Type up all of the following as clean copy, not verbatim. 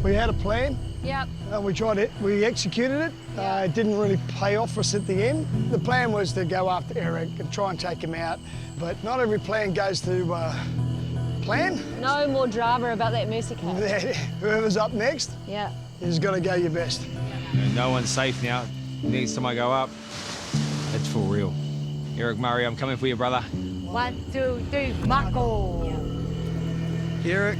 We had a plan. Yep. And we executed it. It didn't really pay off for us at the end. The plan was to go after Eric and try and take him out, but not every plan goes to plan. No more drama about that mercy card. Whoever's up next, Yeah. you've got to go your best. No one's safe now. Next time I go up, it's for real. Eric Murray, I'm coming for you, brother. 1, 2, 3, Marco. Eric,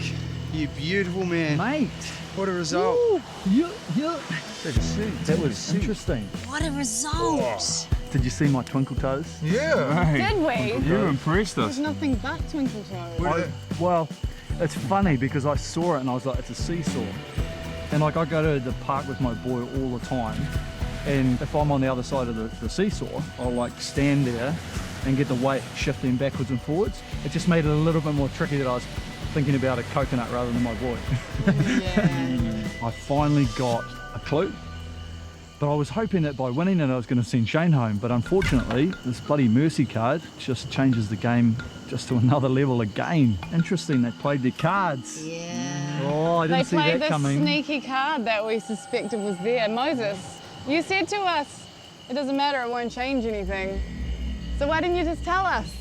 you beautiful man. Mate. What a result. Yeah. That was interesting. What a result. Did you see my twinkle toes? Yeah. Did we? You impressed us. There's nothing but twinkle toes. Well, it's funny because I saw it and I was like, it's a seesaw. And like I go to the park with my boy all the time, and if I'm on the other side of the seesaw, I'll like stand there and get the weight shifting backwards and forwards. It just made it a little bit more tricky that I was thinking about a coconut rather than my boy. Yeah. I finally got a clue, but I was hoping that by winning it I was going to send Shane home, but unfortunately this bloody mercy card just changes the game just to another level again. Interesting, they played their cards. Yeah. Oh, I didn't see that They played coming. this sneaky card that we suspected was there. Moses, you said to us, it doesn't matter, it won't change anything. So why didn't you just tell us?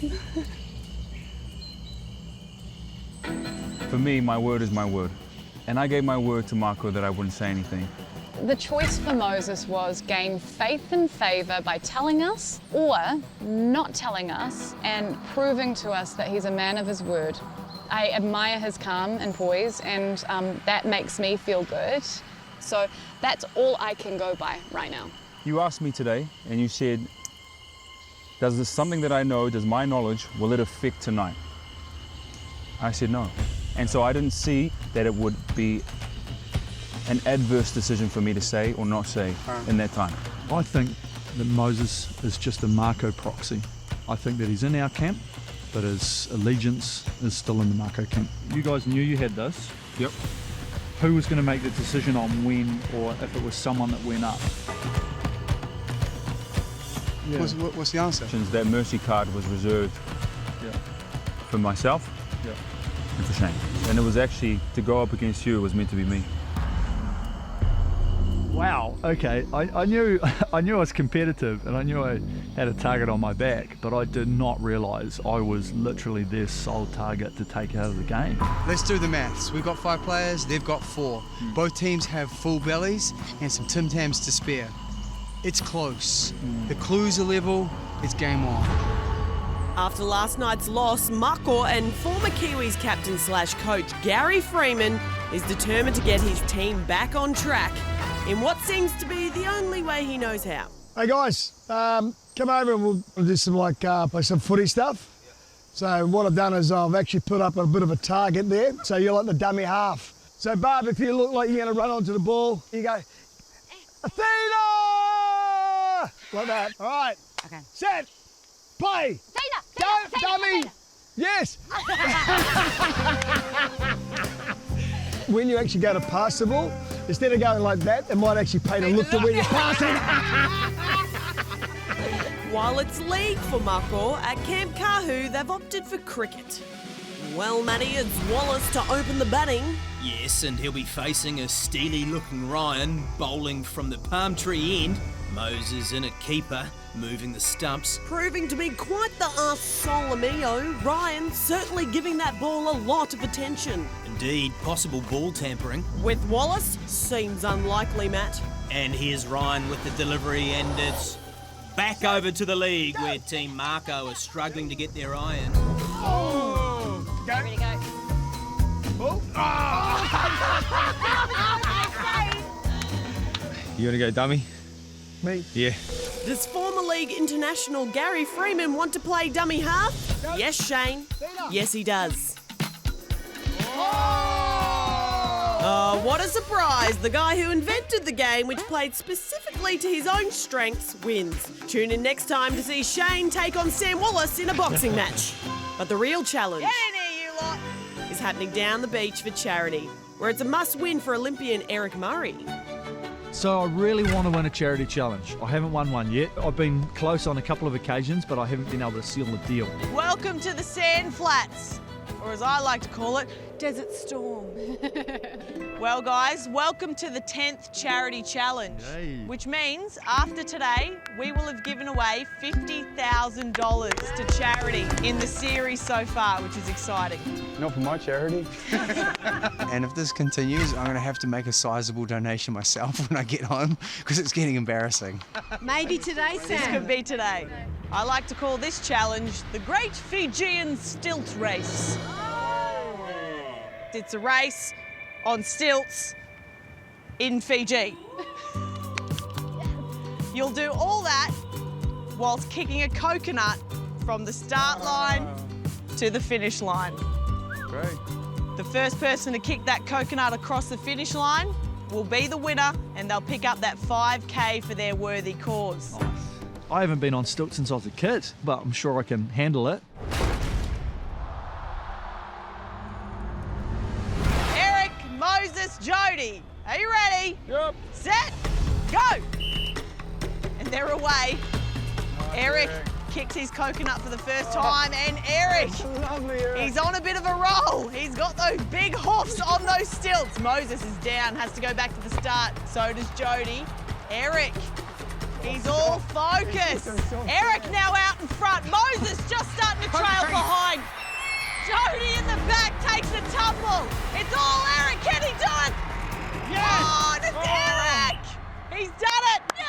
For me, my word is my word. And I gave my word to Marco that I wouldn't say anything. The choice for Moses was gain faith and favour by telling us or not telling us and proving to us that he's a man of his word. I admire his calm and poise, and that makes me feel good. So that's all I can go by right now. You asked me today and you said, does this something that I know, does my knowledge, will it affect tonight? I said no. And so I didn't see that it would be an adverse decision for me to say or not say in that time. I think that Moses is just a Marco proxy. I think that he's in our camp, but his allegiance is still in the Marco camp. You guys knew you had this. Yep. Who was going to make the decision on when, or if it was someone that went up? Yeah. What's the answer? Since that mercy card was reserved for myself and for Shane. And it was actually, to go up against you, it was meant to be me. Wow, okay. I knew I was competitive and I knew I had a target on my back, but I did not realise I was literally their sole target to take out of the game. Let's do the maths. We've got 5 players, they've got 4. Both teams have full bellies and some Tim Tams to spare. It's close. The clues are level, it's game on. After last night's loss, Marco and former Kiwis captain/coach Gary Freeman is determined to get his team back on track in what seems to be the only way he knows how. Hey guys, come over and we'll do some play some footy stuff. So what I've done is I've actually put up a bit of a target there. So you're like the dummy half. So Barb, if you look like you're going to run onto the ball, you go, Athena! Like that. All right. Okay. Set. Play. Athena, Dummy. Yes. When you actually go to pass the ball, instead of going like that, it might actually paint a look to where you're passing. While it's league for Marco, at Camp Kahu, they've opted for cricket. Well, Matty, it's Wallace to open the batting. Yes, and he'll be facing a steely-looking Ryan bowling from the palm tree end. Moses in at keeper, moving the stumps. Proving to be quite the Solomio, Ryan certainly giving that ball a lot of attention. Indeed, possible ball tampering. With Wallace, seems unlikely, Matt. And here's Ryan with the delivery, and it's back over to the league where Team Marco is struggling to get their iron. Oh! Go. Ready to go. Oh. You want to go dummy? Me. Yeah. Does former league international Gary Freeman want to play dummy half? Yes, Shane. Yes, he does. Oh, what a surprise. The guy who invented the game, which played specifically to his own strengths, wins. Tune in next time to see Shane take on Sam Wallace in a boxing match. But the real challenge is happening down the beach for charity, where it's a must-win for Olympian Eric Murray. So I really want to win a charity challenge. I haven't won one yet. I've been close on a couple of occasions, but I haven't been able to seal the deal. Welcome to the Sand Flats. or as I like to call it, Desert Storm. Well, guys, welcome to the 10th Charity Challenge, which means after today, we will have given away $50,000 to charity in the series so far, which is exciting. Not for my charity. And if this continues, I'm going to have to make a sizable donation myself when I get home because it's getting embarrassing. Maybe today, This Sam. could be today. I like to call this challenge the Great Fijian Stilt Race. It's a race on stilts in Fiji. You'll do all that whilst kicking a coconut from the start line to the finish line. Great. The first person to kick that coconut across the finish line will be the winner, and they'll pick up that 5K for their worthy cause. I haven't been on stilts since I was a kid, but I'm sure I can handle it. Eric, Moses, Jody, are you ready? Yep. Set, go! And they're away. Eric kicks his coconut for the first time, and Eric, he's on a bit of a roll. He's got those big hoofs on those stilts. Moses is down, has to go back to the start. So does Jody. Eric, he's all focused. Eric now out in front. Moses just starting to trail behind. Jody in the back takes a tumble. It's all Eric. Can he do it? Yes! Oh, and it's Eric! He's done it! No!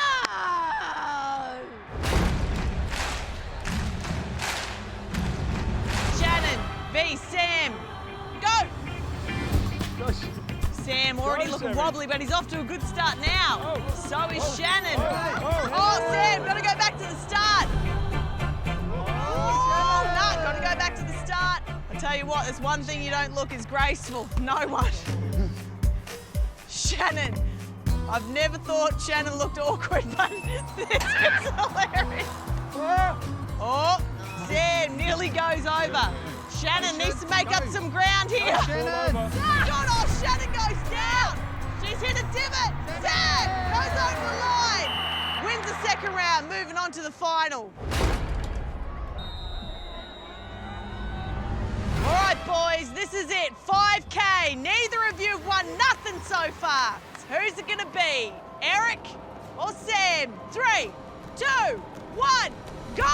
Shannon v. Sam. Go! Sam already looking wobbly, but he's off to a good start now. So is Shannon. Oh, Sam, gotta go back to the start. Oh, no, gotta go back to the start. I tell you what, there's one thing you don't look as graceful. No one. Shannon. I've never thought Shannon looked awkward, but this is hilarious. Oh, Sam nearly goes over. Shannon needs to make up some ground here. Shannon! Oh, Shannon goes down. She's hit a divot. Sam goes over the line. Wins the second round, moving on to the final. All right, boys, this is it. 5K. Neither of you have won nothing so far. Who's it gonna be? Eric or Sam? 3, 2, 1, go!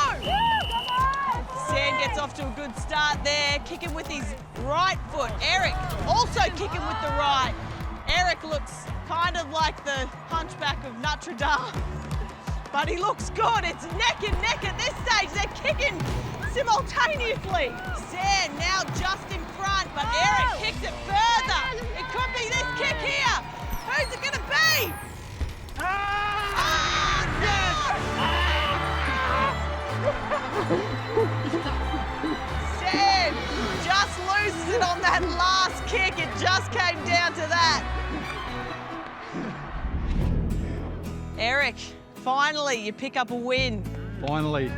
Sam gets off to a good start there, kicking with his right foot. Eric also kicking with the right. Eric looks kind of like the hunchback of Notre Dame, but he looks good. It's neck and neck at this stage. They're kicking simultaneously. Sam now just in front, but Eric kicks it further. It could be this kick here. Who's it gonna be? Sam just loses it on that last kick. It just came down to that. Eric, finally you pick up a win. Finally.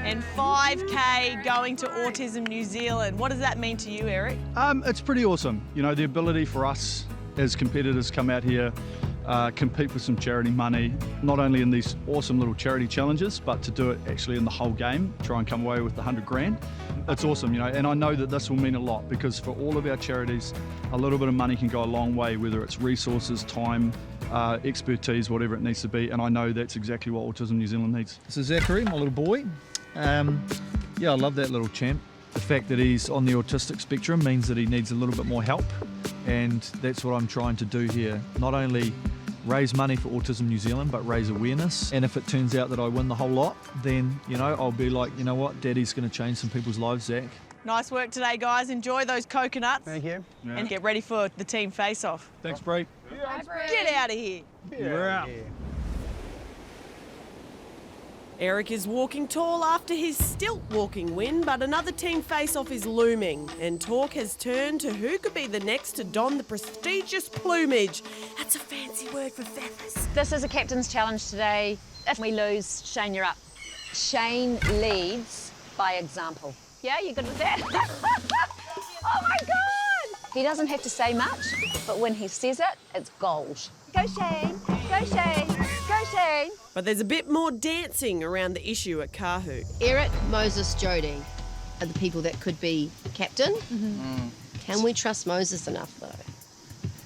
And 5K going to Autism New Zealand. What does that mean to you, Eric? It's pretty awesome. You know, the ability for us as competitors come out here, compete for some charity money, not only in these awesome little charity challenges, but to do it actually in the whole game, try and come away with the 100 grand. It's awesome, you know, and I know that this will mean a lot because for all of our charities, a little bit of money can go a long way, whether it's resources, time, expertise, whatever it needs to be, and I know that's exactly what Autism New Zealand needs. This is Zachary, my little boy. Yeah, I love that little champ. The fact that he's on the autistic spectrum means that he needs a little bit more help, and that's what I'm trying to do here. Not only raise money for Autism New Zealand, but raise awareness. And if it turns out that I win the whole lot, then, you know, I'll be like, you know what, Daddy's going to change some people's lives, Zach. Nice work today, guys. Enjoy those coconuts. Thank you. And get ready for the team face-off. Thanks, Bree. Get out of here. We're out. Eric is walking tall after his stilt walking win, but another team face-off is looming, and talk has turned to who could be the next to don the prestigious plumage. That's a fancy word for feathers. This is a captain's challenge today. If we lose, Shane, you're up. Shane leads by example. Yeah, you good with that? Oh my God! He doesn't have to say much, but when he says it, it's gold. Go Shane, go Shane, go Shane. But there's a bit more dancing around the issue at Kahu. Eric, Moses, Jody are the people that could be captain. Can we trust Moses enough, though?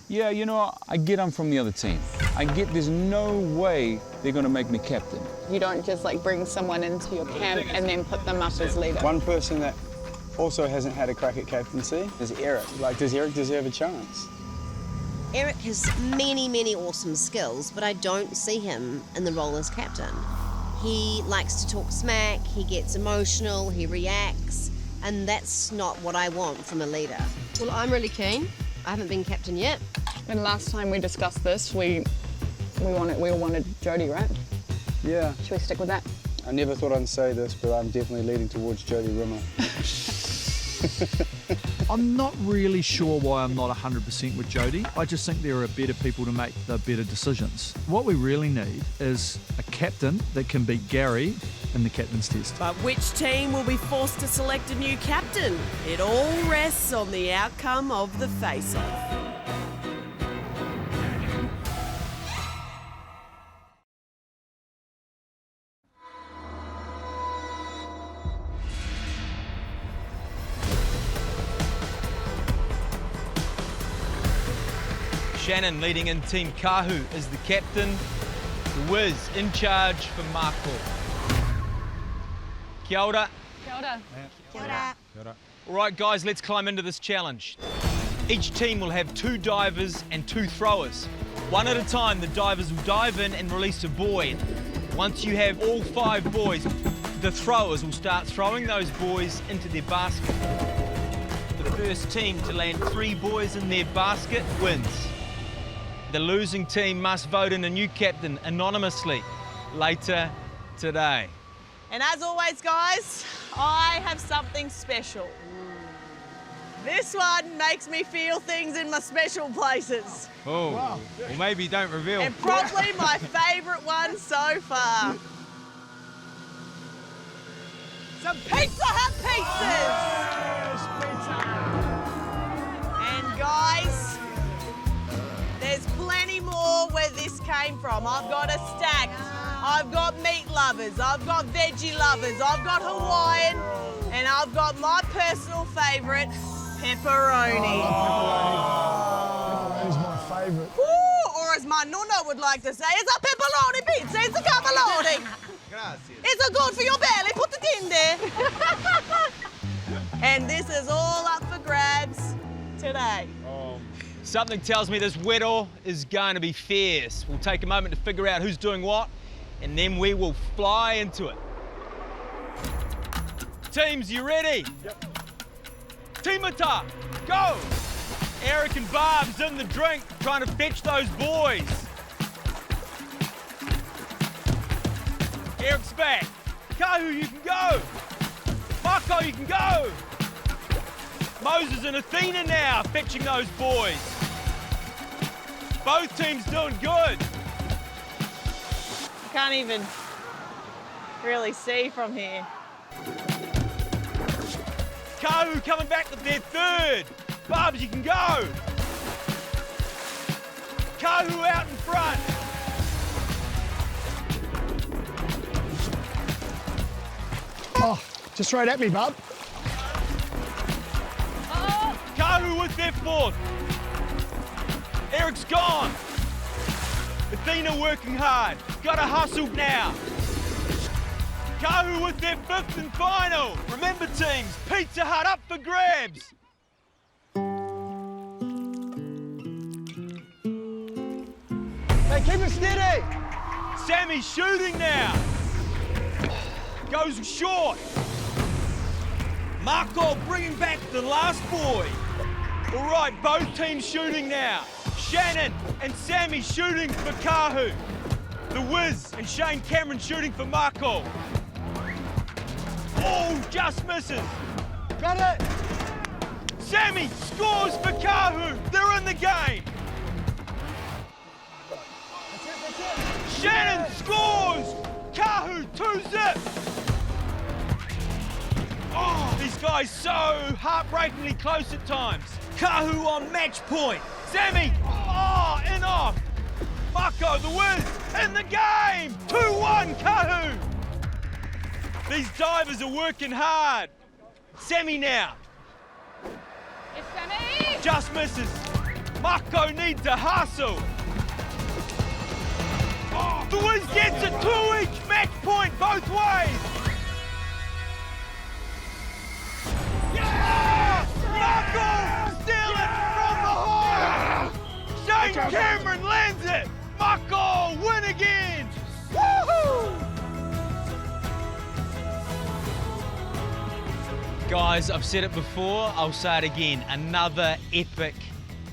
Yeah, you know, I get I'm from the other team. I get there's no way they're going to make me captain. You don't just like bring someone into your camp and then put them up as leader. One person that also hasn't had a crack at captaincy is Eric. Like, does Eric deserve a chance? Eric has many, many awesome skills, but I don't see him in the role as captain. He likes to talk smack, he gets emotional, he reacts, and that's not what I want from a leader. Well, I'm really keen. I haven't been captain yet. And last time we discussed this, we all wanted Jody, right? Yeah. Should we stick with that? I never thought I'd say this, but I'm definitely leading towards Jody Rimmer. I'm not really sure why I'm not 100% with Jody. I just think there are better people to make the better decisions. What we really need is a captain that can beat Gary in the captain's test. But which team will be forced to select a new captain? It all rests on the outcome of the face-off. Shannon leading in Team Kahu is the captain. The Wiz in charge for Marco. Kia ora. Kia ora. Kia ora. All right, guys, let's climb into this challenge. Each team will have 2 divers and 2 throwers. One at a time, the divers will dive in and release a buoy. Once you have all 5 buoys, the throwers will start throwing those buoys into their basket. The first team to land 3 buoys in their basket wins. The losing team must vote in a new captain anonymously later today. And as always, guys, I have something special. This one makes me feel things in my special places. Oh, wow. Well, maybe don't reveal. And probably my favourite one so far. Some Pizza Hut pizzas! And guys, there's plenty more where this came from. I've got a stack. I've got meat lovers, I've got veggie lovers, I've got Hawaiian, and I've got my personal favourite, pepperoni. Pepperoni's my favourite. Ooh, or as my nonna would like to say, it's a pepperoni pizza, it's a cannelloni. It's a good for your belly, put it in there. And this is all up for grabs today. Something tells me this weddle is going to be fierce. We'll take a moment to figure out who's doing what, and then we will fly into it. Teams, you ready? Yep. Timata, go! Eric and Barb's in the drink, trying to fetch those boys. Eric's back. Kahu, you can go. Mako, you can go. Moses and Athena now, fetching those boys. Both teams doing good. Can't even really see from here. Kahu coming back with their 3rd. Barbs, you can go. Kahu out in front. Oh, just straight at me, bub. Kahu with their 4th. Eric's gone. Athena working hard. Gotta hustle now. Kahu with their 5th and final. Remember, teams, Pizza Hut up for grabs. Hey, keep it steady. Sammy's shooting now. Goes short. Marco bringing back the last boy. All right, both teams shooting now. Shannon and Sammy shooting for Kahu. The Wiz and Shane Cameron shooting for Marco. Oh, just misses. Got it. Sammy scores for Kahu. They're in the game. That's it. Shannon scores. Kahu 2-zip. Oh, these guys so heartbreakingly close at times. Kahu on match point. Sammy, oh, in off. Mako, the Wiz, in the game. 2-1, Kahu. These divers are working hard. Sammy now. It's Sammy! Just misses. Mako needs to hustle. Oh, the Wiz gets it 2 each. Match point both ways. Yeah! Mako steal it from behind. Shane Cameron lands it. Mako win again. Woohoo! Guys, I've said it before, I'll say it again. Another epic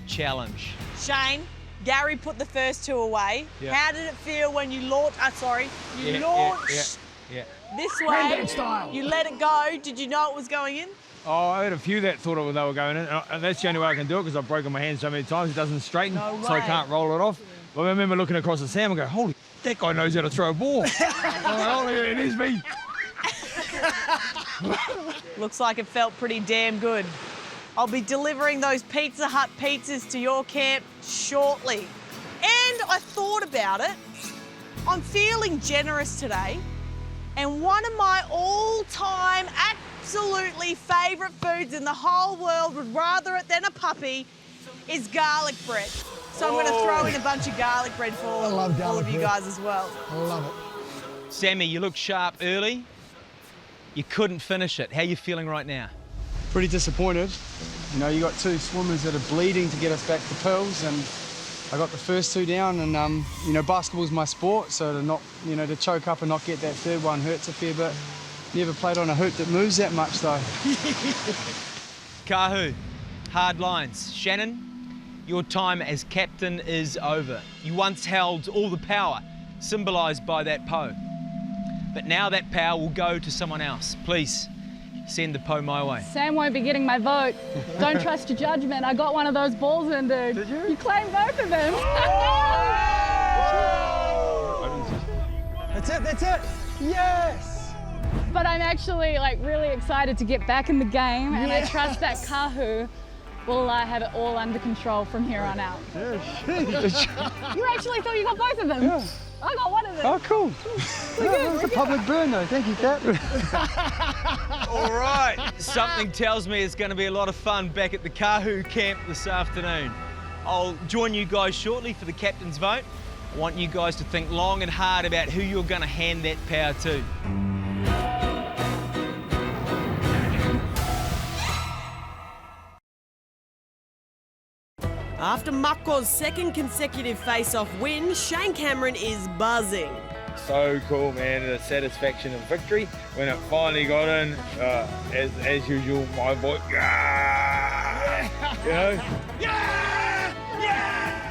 challenge. Shane, Gary put the first two away. Yeah. How did it feel when you launched? Launched Yeah. this Granddad way. style. You let it go. Did you know it was going in? Oh, I had a few that thought they were going in, and that's the only way I can do it because I've broken my hand so many times it doesn't straighten, No so I way. can't roll it off. But I remember looking across at Sam and go, holy, that guy knows how to throw a ball. Oh, it is me. Looks like it felt pretty damn good. I'll be delivering those Pizza Hut pizzas to your camp shortly. And I thought about it. I'm feeling generous today. And one of my all-time absolutely favourite foods in the whole world, would rather it than a puppy, is garlic bread. So I'm going to throw in a bunch of garlic bread for I love all garlic of you bread. guys as well. I love it. Sammy, you look sharp early. You couldn't finish it. How are you feeling right now? Pretty disappointed. You know, you got two swimmers that are bleeding to get us back to pearls, and I got the first two down. And you know, basketball's my sport, so to not, you know, to choke up and not get that third one hurts a fair bit. Never played on a hoop that moves that much though. Kahu, hard lines. Shannon, your time as captain is over. You once held all the power, symbolised by that po. But now that power will go to someone else. Please, send the po my way. Sam won't be getting my vote. Don't trust your judgment. I got one of those balls in, dude. Did you? You claimed both of them. That's it. Yes. But I'm actually like really excited to get back in the game, and I trust that Kahu will have it all under control from here on out. You actually thought you got both of them? Yeah. I got one of them. Oh, cool. It's a public burn, though. Thank you, Cap. All right, something tells me it's going to be a lot of fun back at the Kahu camp this afternoon. I'll join you guys shortly for the captain's vote. I want you guys to think long and hard about who you're going to hand that power to. After Mako's second consecutive face-off win, Shane Cameron is buzzing. So cool, man. The satisfaction of victory when it finally got in. As usual, my voice. You know?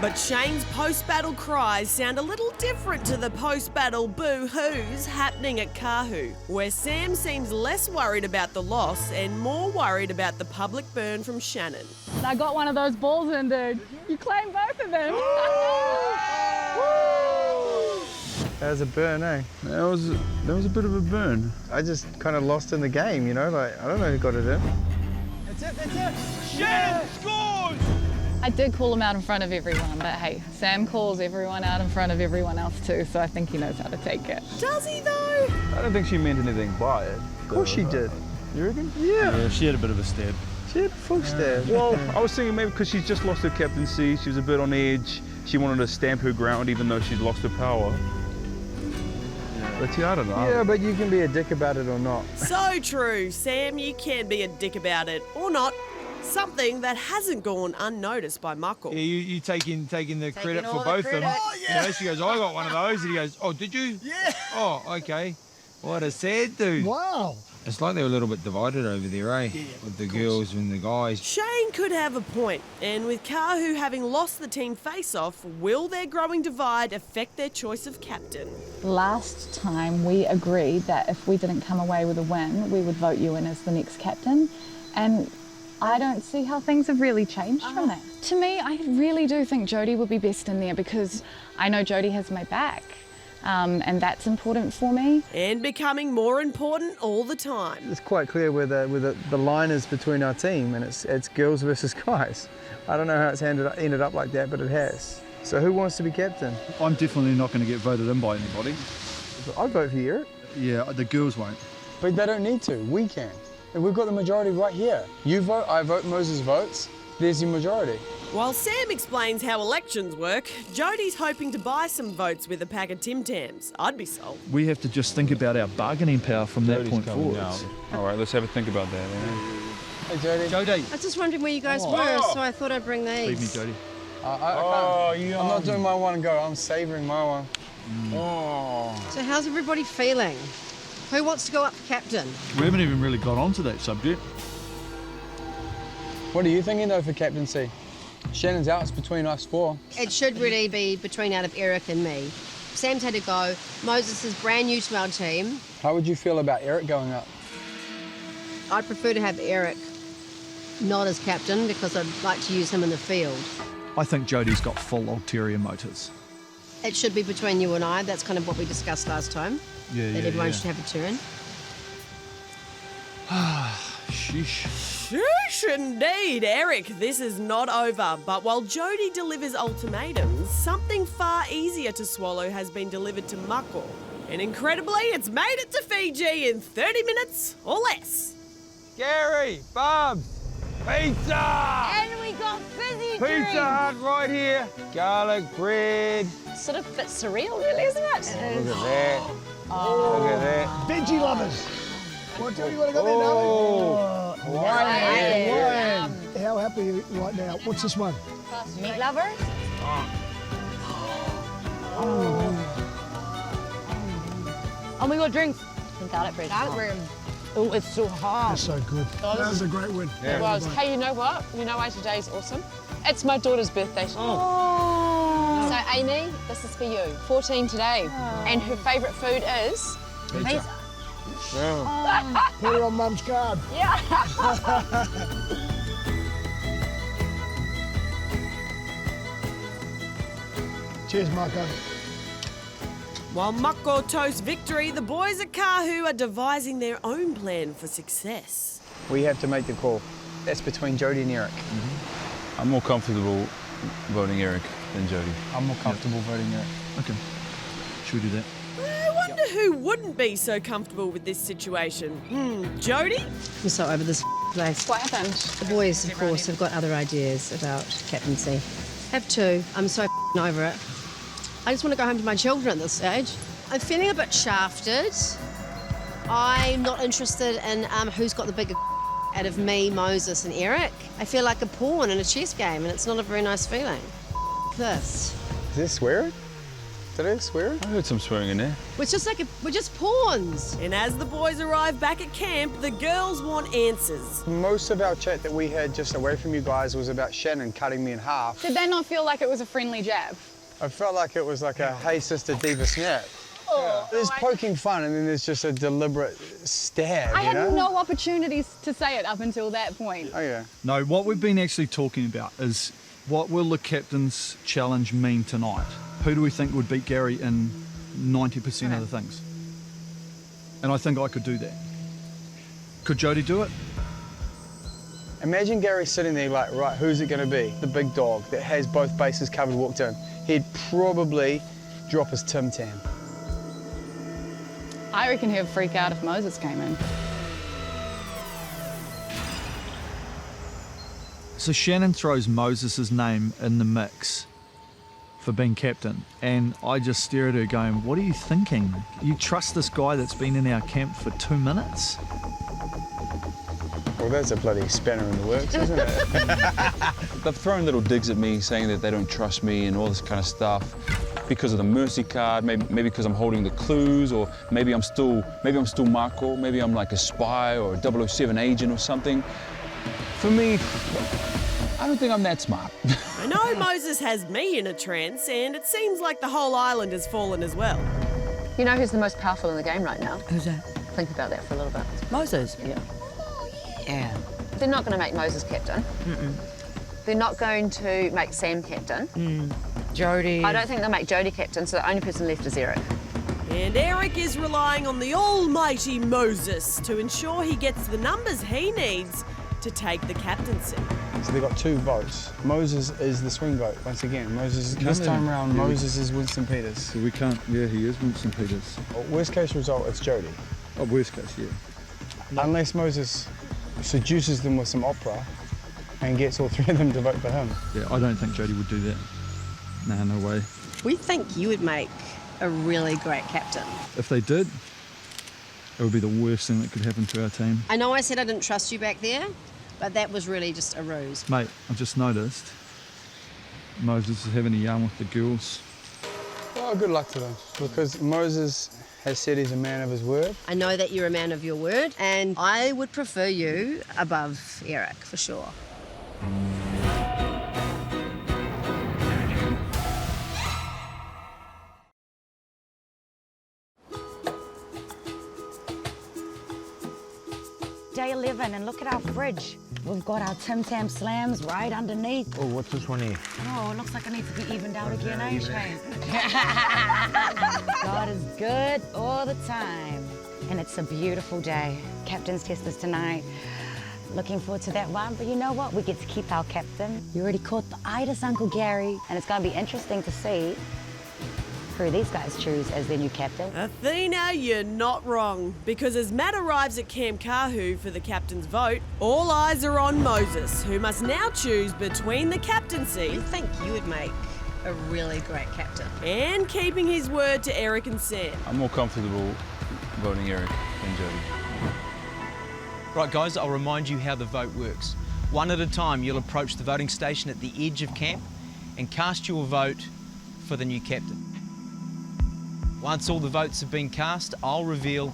But Shane's post-battle cries sound a little different to the post-battle boo-hoos happening at Kahu, where Sam seems less worried about the loss and more worried about the public burn from Shannon. I got one of those balls in, dude. You claimed both of them. That was a burn, eh? That was a bit of a burn. I just kind of lost in the game, you know? Like, I don't know who got it in. That's it. Shannon scores! I did call him out in front of everyone, but hey, Sam calls everyone out in front of everyone else too, so I think he knows how to take it. Does he though? I don't think she meant anything by it. Of course she did. You reckon? Yeah. She had a bit of a stab. She had a full stab. Well, I was thinking maybe because she's just lost her captaincy, she was a bit on edge. She wanted to stamp her ground even though she'd lost her power. But yeah, I don't know. Yeah, but you can be a dick about it or not. So true, Sam, you can be a dick about it, or not. Something that hasn't gone unnoticed by Mako. Yeah, you taking the credit all for the both of them. credit. Oh, yeah. You know, she goes, I got one of those. And he goes, oh, did you? Yeah. Oh, okay. What a sad dude. Wow. It's like they're a little bit divided over there, eh? With the girls and the guys. Shane could have a point, and with Kahu having lost the team face-off, will their growing divide affect their choice of captain? Last time we agreed that if we didn't come away with a win, we would vote you in as the next captain. And I don't see how things have really changed from that. To me, I really do think Jodie would be best in there because I know Jodie has my back. And that's important for me. And becoming more important all the time. It's quite clear where the line is between our team, and it's girls versus guys. I don't know how it's ended up like that, but it has. So who wants to be captain? I'm definitely not going to get voted in by anybody. I'd vote for Eric. Yeah, the girls won't. But they don't need to. We can. We've got the majority right here. You vote, I vote, Moses votes. There's your majority. While Sam explains how elections work, Jodie's hoping to buy some votes with a pack of Tim Tams. I'd be sold. We have to just think about our bargaining power from that point forward. All right, let's have a think about that. Hey, Jodie. Jodie. I was just wondering where you guys were, so I thought I'd bring these. Leave me, Jodie. I'm not doing my one go. I'm savouring my one. So how's everybody feeling? Who wants to go up for captain? We haven't even really got onto that subject. What are you thinking though for captaincy? Shannon's out, it's between us four. It should really be between out of Eric and me. Sam's had to go. Moses is brand new to our team. How would you feel about Eric going up? I'd prefer to have Eric not as captain because I'd like to use him in the field. I think Jodie's got full ulterior motives. It should be between you and I. That's kind of what we discussed last time. That everyone should have a turn. Sheesh. Sheesh indeed, Eric. This is not over. But while Jodie delivers ultimatums, something far easier to swallow has been delivered to Mako. And incredibly, it's made it to Fiji in 30 minutes or less. Gary, Bubs, pizza! And we got fizzy drinks. Pizza Hut right here. Garlic bread. Sort of a bit surreal, really, isn't it? Look at that. Look at that. Veggie lovers. What do you want to go there, darling? Wine. How happy are you right now? What's this one? Meat lover? Oh, we got drinks. Garlic bread. Garlic bread. Oh, it's so hot. That's so good. That was a great win. It was. Hey, you know what? You know why today's awesome? It's my daughter's birthday. So, Amy, this is for you. 14 today. And her favourite food is? Pizza. Put it on Mum's card. Yeah. Cheers, Marco. While Mako toasts victory, the boys at Kahu are devising their own plan for success. We have to make the call. That's between Jodie and Eric. I'm more comfortable voting Eric than Jodie. I'm more comfortable voting Eric. Okay. Should we do that? I wonder who wouldn't be so comfortable with this situation. Jodie? I'm so over this place. What happened? The boys, of course, have got other ideas about captaincy. Have two. I'm so over it. I just want to go home to my children at this stage. I'm feeling a bit shafted. I'm not interested in who's got the bigger out of me, Moses and Eric. I feel like a pawn in a chess game and it's not a very nice feeling. This. Is this swearing? Did I swear? I heard some swearing in there. We're just like we're just pawns. And as the boys arrive back at camp, the girls want answers. Most of our chat that we had just away from you guys was about Shannon cutting me in half. Did that not feel like it was a friendly jab? I felt like it was like a hey sister diva snap. There's poking fun and then there's just a deliberate stab, I you had know? no opportunities to say it up until that point. Oh yeah. No, what we've been actually talking about is what will the captain's challenge mean tonight? Who do we think would beat Gary in 90% of the things? And I think I could do that. Could Jodie do it? Imagine Gary sitting there like, right, who's it going to be? The big dog that has both bases covered walked in. He'd probably drop his Tim Tam. I reckon he'd freak out if Moses came in. So Shannon throws Moses' name in the mix for being captain, and I just stare at her going, what are you thinking? You trust this guy that's been in our camp for 2 minutes? Well, that's a bloody spanner in the works, isn't it? They've thrown little digs at me, saying that they don't trust me and all this kind of stuff because of the mercy card, maybe because I'm holding the clues, or maybe I'm still Marco, maybe I'm like a spy or a 007 agent or something. For me, I don't think I'm that smart. I know Moses has me in a trance, and it seems like the whole island has fallen as well. You know who's the most powerful in the game right now? Who's that? Think about that for a little bit. Moses? Yeah. Yeah. They're not going to make Moses captain. They're not going to make Sam captain. Jodie. I don't think they'll make Jodie captain, so the only person left is Eric. And Eric is relying on the almighty Moses to ensure he gets the numbers he needs to take the captaincy. So they've got 2 votes. Moses is the swing vote, once again. This time around, Moses is Winston Peters. So we can't, yeah, he is Winston Peters. Worst case result, it's Jodie. Oh, worst case, yeah. Unless Moses seduces them with some opera and gets all 3 of them to vote for him. Yeah, I don't think Jody would do that. Nah, no way. We think you would make a really great captain. If they did, it would be the worst thing that could happen to our team. I know I said I didn't trust you back there, but that was really just a ruse. Mate, I've just noticed Moses is having a yarn with the girls. Well, good luck to them, because Moses has said he's a man of his word. I know that you're a man of your word, and I would prefer you above Eric, for sure. Day 11, and look at our fridge. We've got our Tim Tam Slams right underneath. Oh, what's this one here? Oh, it looks like it needs to be evened out again, eh, Shane? God is good all the time. And it's a beautiful day. Captain's test is tonight. Looking forward to that one, but you know what? We get to keep our captain. You already caught the itis, Uncle Gary, and it's going to be interesting to see who these guys choose as their new captain. Athena, you're not wrong, because as Matt arrives at Camp Kahu for the captain's vote, all eyes are on Moses, who must now choose between the captaincy. We think you would make a really great captain. And keeping his word to Eric and Sam. I'm more comfortable voting Eric than Jody. Right, guys, I'll remind you how the vote works. One at a time, you'll approach the voting station at the edge of camp and cast your vote for the new captain. Once all the votes have been cast, I'll reveal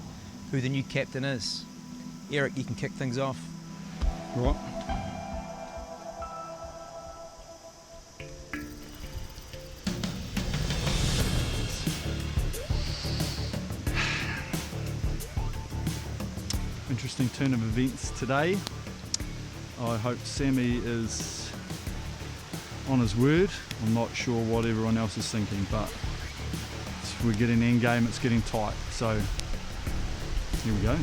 who the new captain is. Eric, you can kick things off. Right. Interesting turn of events today. I hope Sammy is on his word. I'm not sure what everyone else is thinking, but we're getting end game, it's getting tight, so here we go.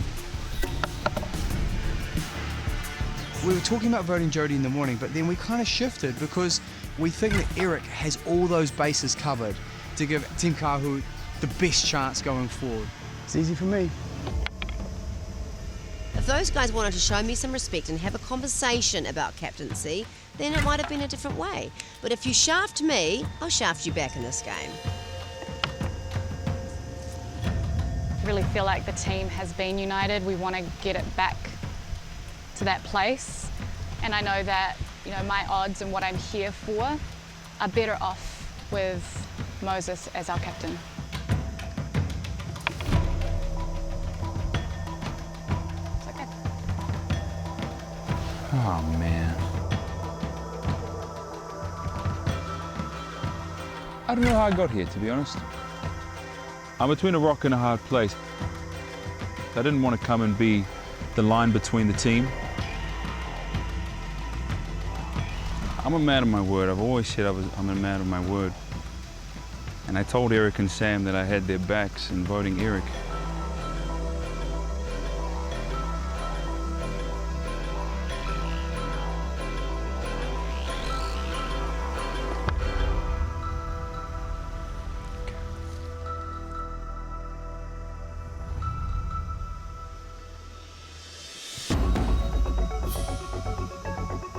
We were talking about voting Jody in the morning, but then we kind of shifted because we think that Eric has all those bases covered to give Team Kahu the best chance going forward. It's easy for me. If those guys wanted to show me some respect and have a conversation about captaincy, then it might have been a different way. But if you shaft me, I'll shaft you back in this game. Really feel like the team has been united. We want to get it back to that place. And I know that, you know, my odds and what I'm here for are better off with Moses as our captain. It's okay. Oh, man. I don't know how I got here, to be honest. I'm between a rock and a hard place. I didn't want to come and be the line between the team. I'm a man of my word. I've always said I'm a man of my word. And I told Eric and Sam that I had their backs in voting Eric.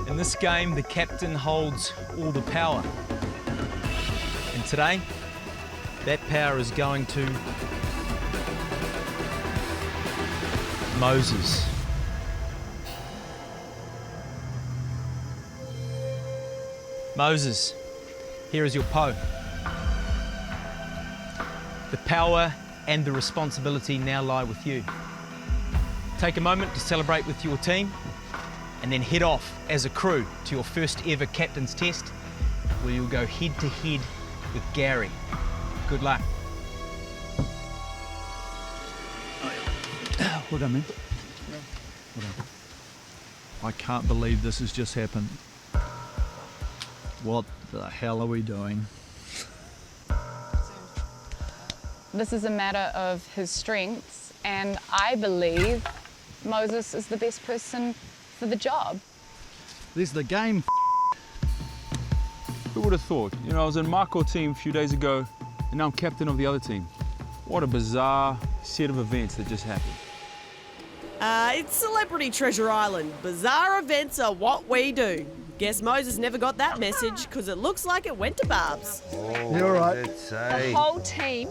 In this game, the captain holds all the power. And today, that power is going to Moses. Moses, here is your Poe. The power and the responsibility now lie with you. Take a moment to celebrate with your team and then head off as a crew to your first ever captain's test, where you'll go head to head with Gary. Good luck. Well done, man. Well done. I can't believe this has just happened. What the hell are we doing? This is a matter of his strengths, and I believe Moses is the best person for the job. There's the game. Who would have thought? You know, I was in Marco team a few days ago, and now I'm captain of the other team. What a bizarre set of events that just happened. It's Celebrity Treasure Island. Bizarre events are what we do. Guess Moses never got that message because it looks like it went to Barb's. You're right. The whole team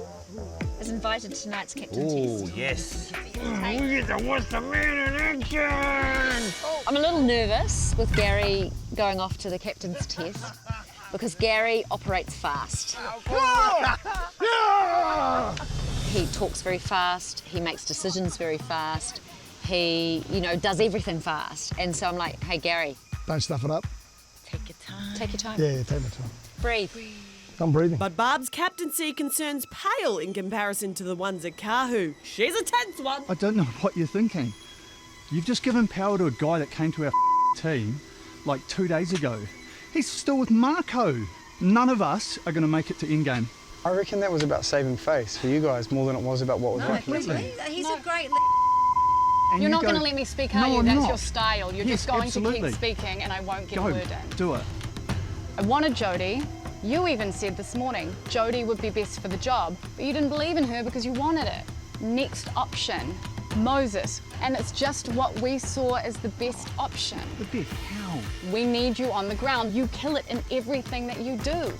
is invited to tonight's captain test. Oh, yes. I'm a little nervous with Gary going off to the captain's test because Gary operates fast. He talks very fast, he makes decisions very fast, he, does everything fast. And so I'm like, hey, Gary. Don't stuff it up. Take your time. Take your time. Yeah, take my time. Breathe. I'm breathing. But Barb's captaincy concerns pale in comparison to the ones at Kahu. She's a tense one. I don't know what you're thinking. You've just given power to a guy that came to our team like 2 days ago. He's still with Marco. None of us are going to make it to endgame. I reckon that was about saving face for you guys more than it was about what was right. He's a great You're not going to let me speak, are No, you? I'm That's not. your style. You're Yes, just going absolutely. to keep speaking and I won't get a Go, word in. do it. I wanted Jodie. You even said this morning Jodie would be best for the job, but you didn't believe in her because you wanted it. Next option, Moses. And it's just what we saw as the best option. The best, how? We need you on the ground. You kill it in everything that you do.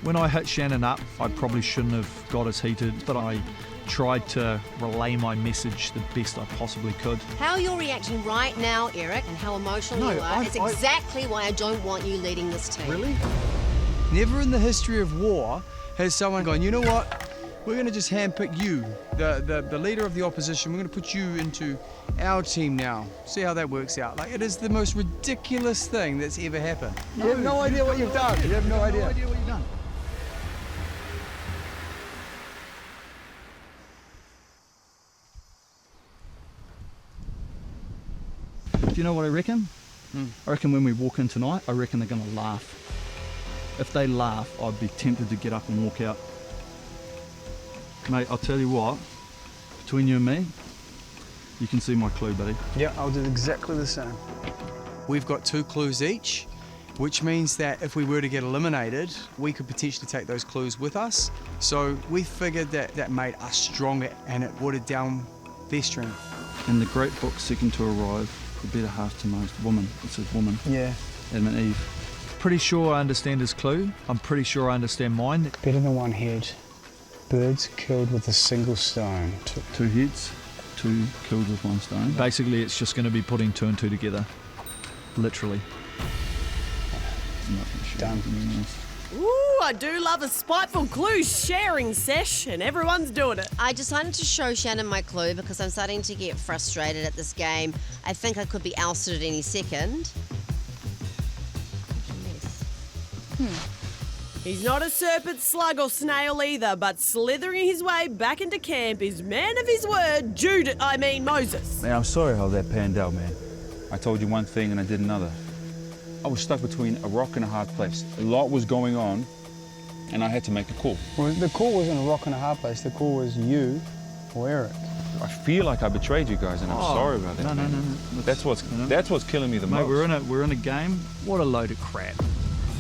When I hit Shannon up, I probably shouldn't have got as heated, but I tried to relay my message the best I possibly could. How you're reacting right now, Eric, and how emotional you are, is exactly why I don't want you leading this team. Really? Never in the history of war has someone gone, you know what, we're going to just handpick you, the leader of the opposition, we're going to put you into our team now. See how that works out. Like, it is the most ridiculous thing that's ever happened. You have no idea what you've done. You have no idea. No idea what you've done. Do you know what I reckon? I reckon when we walk in tonight, I reckon they're going to laugh. If they laugh, I'd be tempted to get up and walk out. Mate, I'll tell you what, between you and me, you can see my clue, buddy. Yeah, I'll do exactly the same. We've got 2 clues each, which means that if we were to get eliminated, we could potentially take those clues with us. So we figured that made us stronger and it watered down their strength. In the great book, Second to Arrive, the better half to most, woman. It says woman. Yeah. Adam and Eve. Pretty sure I understand his clue. I'm pretty sure I understand mine. Better than one head. Birds killed with a single stone. 2 heads, 2 killed with 1 stone. Basically, it's just going to be putting 2 and 2 together. Literally. Done. Ooh, I do love a spiteful clue sharing sesh, and everyone's doing it. I decided to show Shannon my clue because I'm starting to get frustrated at this game. I think I could be ousted at any second. He's not a serpent, slug or snail either, but slithering his way back into camp is man of his word, Moses. Man, I'm sorry how that panned out, man. I told you one thing and I did another. I was stuck between a rock and a hard place. A lot was going on, and I had to make a call. Well, the call wasn't a rock and a hard place. The call was you or Eric. I feel like I betrayed you guys, and I'm sorry about that. No. That's what's killing me the Mate, most. we're in a game. What a load of crap.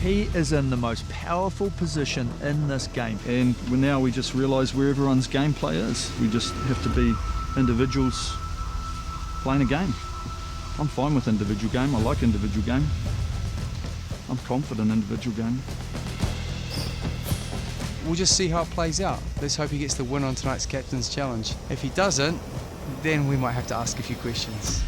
He is in the most powerful position in this game, and now we just realise where everyone's gameplay is. We just have to be individuals playing a game. I'm fine with individual game. I like individual game. I'm confident in individual game. We'll just see how it plays out. Let's hope he gets the win on tonight's Captain's Challenge. If he doesn't, then we might have to ask a few questions.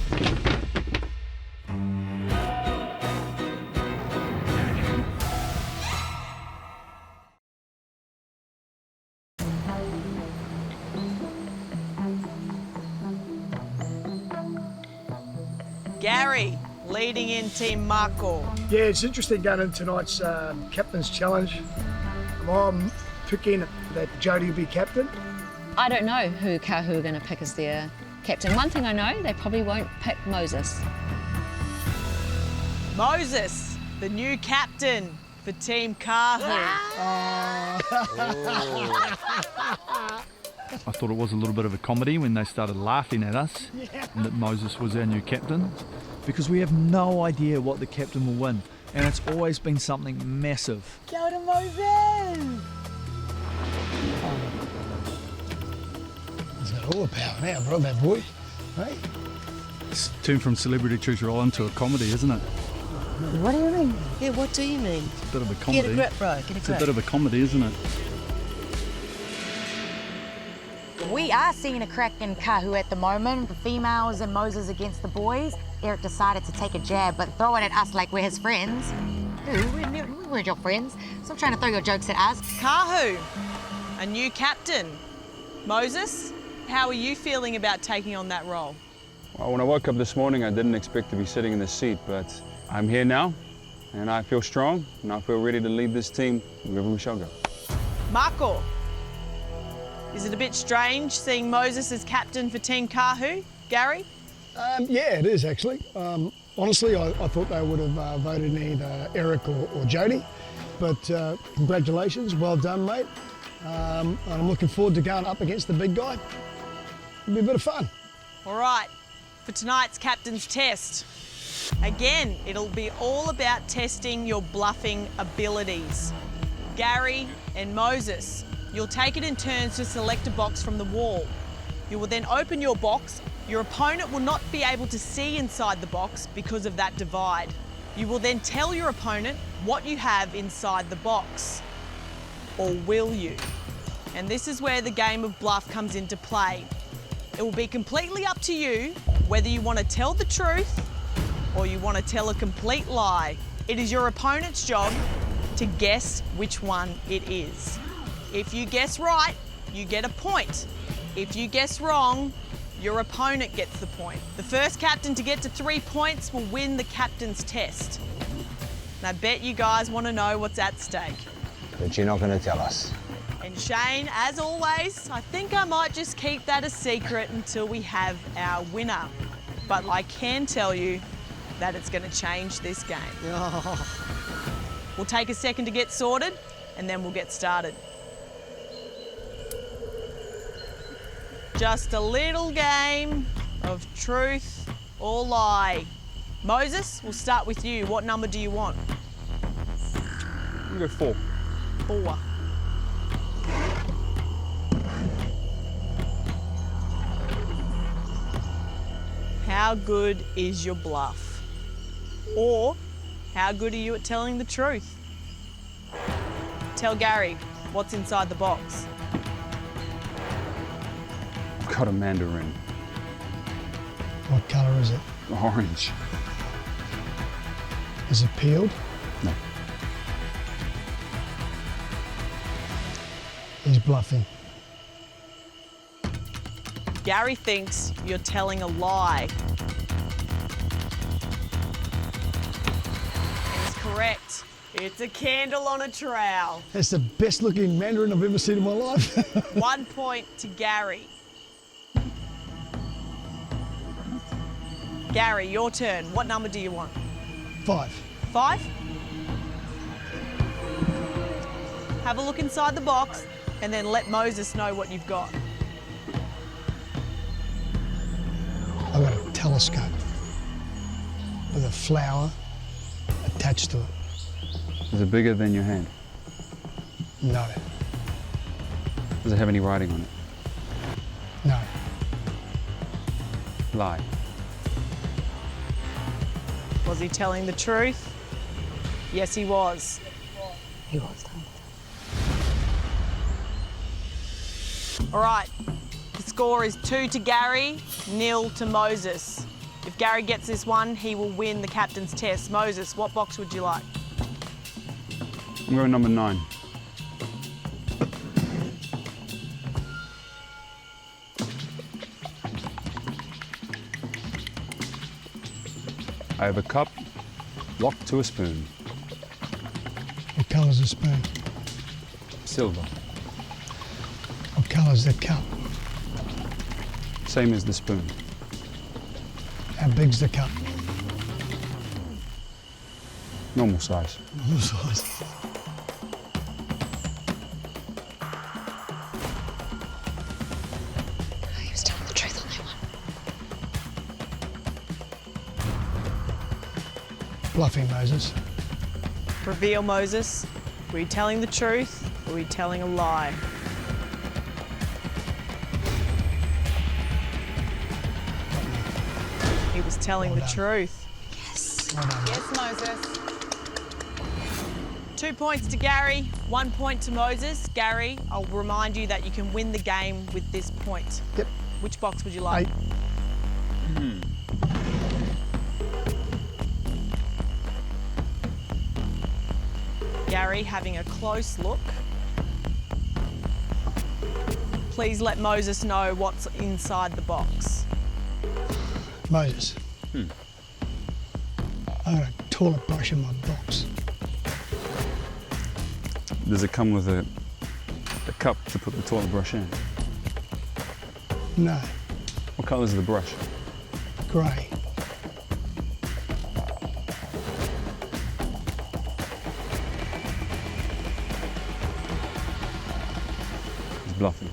Gary, leading in Team Marco. Yeah, it's interesting going into tonight's Captain's Challenge. I'm picking that Jodie will be captain. I don't know who Kahu are going to pick as their captain. One thing I know, they probably won't pick Moses. Moses, the new captain for Team Kahu. I thought it was a little bit of a comedy when they started laughing at us and that Moses was our new captain, because we have no idea what the captain will win, and it's always been something massive. Go to Moses! He's got all the power now, bro, that boy. Hey? It's turned from celebrity treasure island to a comedy, isn't it? What do you mean? Yeah, what do you mean? It's a bit of a comedy. Get a grip, bro. Get a It's grip. a bit of a comedy, isn't it? We are seeing a crack in Kahu at the moment. The females and Moses against the boys. Eric decided to take a jab, but throw it at us like we're his friends. Dude, we weren't your friends. Stop trying to throw your jokes at us. Kahu, a new captain. Moses, how are you feeling about taking on that role? Well, when I woke up this morning, I didn't expect to be sitting in this seat, but I'm here now, and I feel strong, and I feel ready to lead this team wherever we shall go. Marco, is it a bit strange seeing Moses as captain for Team Kahu? Gary? Yeah, it is actually. Honestly, I thought they would have voted in either Eric or Jody, but congratulations, well done, mate. And I'm looking forward to going up against the big guy. It'll be a bit of fun. All right, for tonight's captain's test. Again, it'll be all about testing your bluffing abilities. Gary and Moses, you'll take it in turns to select a box from the wall. You will then open your box. Your opponent will not be able to see inside the box because of that divide. You will then tell your opponent what you have inside the box. Or will you? And this is where the game of bluff comes into play. It will be completely up to you whether you want to tell the truth or you want to tell a complete lie. It is your opponent's job to guess which one it is. If you guess right, you get a point. If you guess wrong, your opponent gets the point. The first captain to get to 3 points will win the captain's test. And I bet you guys want to know what's at stake. But you're not going to tell us. And Shane, as always, I think I might just keep that a secret until we have our winner. But I can tell you that it's going to change this game. We'll take a second to get sorted and then we'll get started. Just a little game of truth or lie. Moses, we'll start with you. What number do you want? I'm going to go 4. 4. How good is your bluff? Or how good are you at telling the truth? Tell Gary what's inside the box. I've got a mandarin. What colour is it? Orange. Is it peeled? No. He's bluffing. Gary thinks you're telling a lie. It's correct. It's a candle on a trowel. That's the best looking mandarin I've ever seen in my life. 1 point to Gary. Gary, your turn. What number do you want? 5. 5? Have a look inside the box and then let Moses know what you've got. I've got a telescope with a flower attached to it. Is it bigger than your hand? No. Does it have any writing on it? No. Lie. Was he telling the truth? Yes, he was. He was. All right, the score is 2 to Gary, 0 to Moses. If Gary gets this one, he will win the captain's test. Moses, what box would you like? I'm going number 9. I have a cup locked to a spoon. What colour's the spoon? Silver. What colour's the cup? Same as the spoon. How big's the cup? Normal size. Normal size. He was telling the truth on that one. Bluffing, Moses. Reveal, Moses. Were you telling the truth or were you telling a lie? He He's telling the truth. Yes, Moses. 2 points to Gary, 1 point to Moses. Gary, I'll remind you that you can win the game with this point. Yep. Which box would you like? 8. Gary having a close look. Please let Moses know what's inside the box. Moses. I got a toilet brush in my box. Does it come with a cup to put the toilet brush in? No, What colour is the brush? grey. It's bluffing.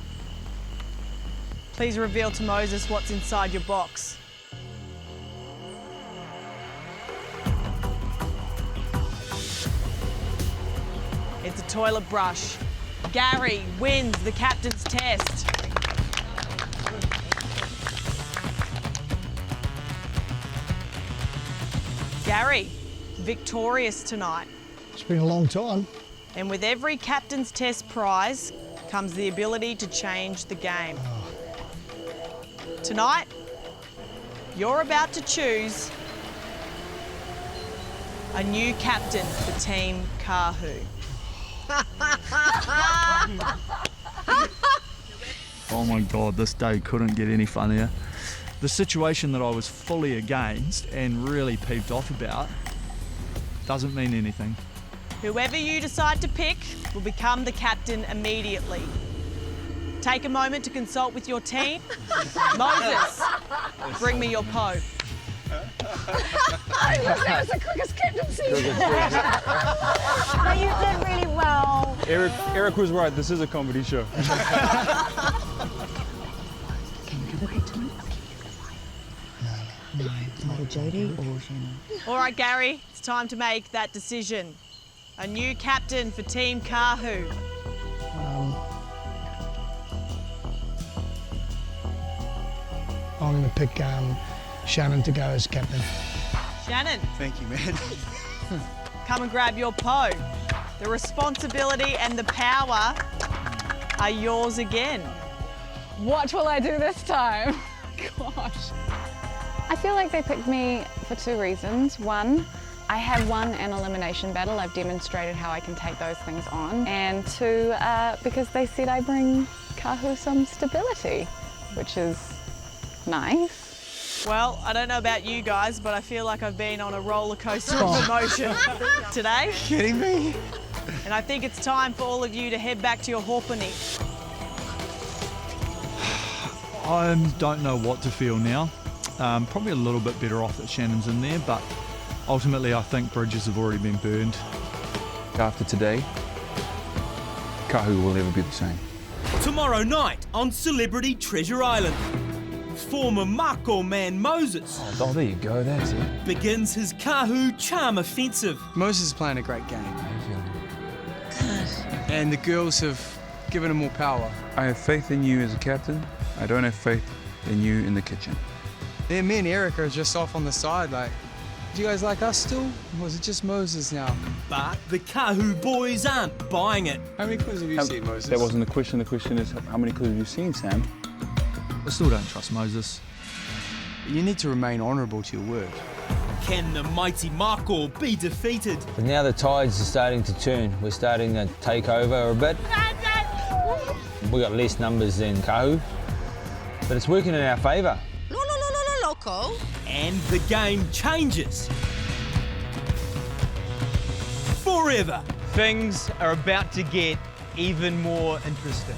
Please reveal to Moses what's inside your box. It's a toilet brush. Gary wins the captain's test. Gary, victorious tonight. It's been a long time. And with every captain's test prize comes the ability to change the game. Tonight, you're about to choose a new captain for Team Kahu. Oh my God, this day couldn't get any funnier. The situation that I was fully against and really peeved off about doesn't mean anything. Whoever you decide to pick will become the captain immediately. Take a moment to consult with your team. Moses, bring me your Poe. That was the quickest captaincy. No, you did really well. Eric was right. This is a comedy show. Can you have a great time? No. Either Jodie or Shannon. All right, Gary, it's time to make that decision. A new captain for Team Kahu. I'm going to pick Shannon to go as captain. Shannon, Thank you, man. come and grab your Poe. The responsibility and the power are yours again. What will I do this time? Gosh. I feel like they picked me for 2 reasons. One, I have won an elimination battle. I've demonstrated how I can take those things on. And 2, because they said I bring Kahu some stability, which is nice. Well, I don't know about you guys, but I feel like I've been on a roller coaster of emotion today. Kidding me? And I think it's time for all of you to head back to your Hawpany. I don't know what to feel now. Probably a little bit better off that Shannon's in there, but ultimately I think bridges have already been burned. After today, Kahu will never be the same. Tomorrow night on Celebrity Treasure Island, former Mako man Moses Oh, there you go. That's it. begins his Kahu charm offensive. Moses is playing a great game. And the girls have given him more power. I have faith in you as a captain. I don't have faith in you in the kitchen. Yeah, me and Eric are just off on the side, like, do you guys like us still? Or is it just Moses now? But the Kahu boys aren't buying it. How many clues have you seen, Moses? That wasn't the question. The question is, how many clues have you seen, Sam? I still don't trust Moses. You need to remain honourable to your word. Can the mighty Mako be defeated? But now the tides are starting to turn. We're starting to take over a bit. We got less numbers than Kahu, but it's working in our favour. Loco. And the game changes. Forever. Things are about to get even more interesting.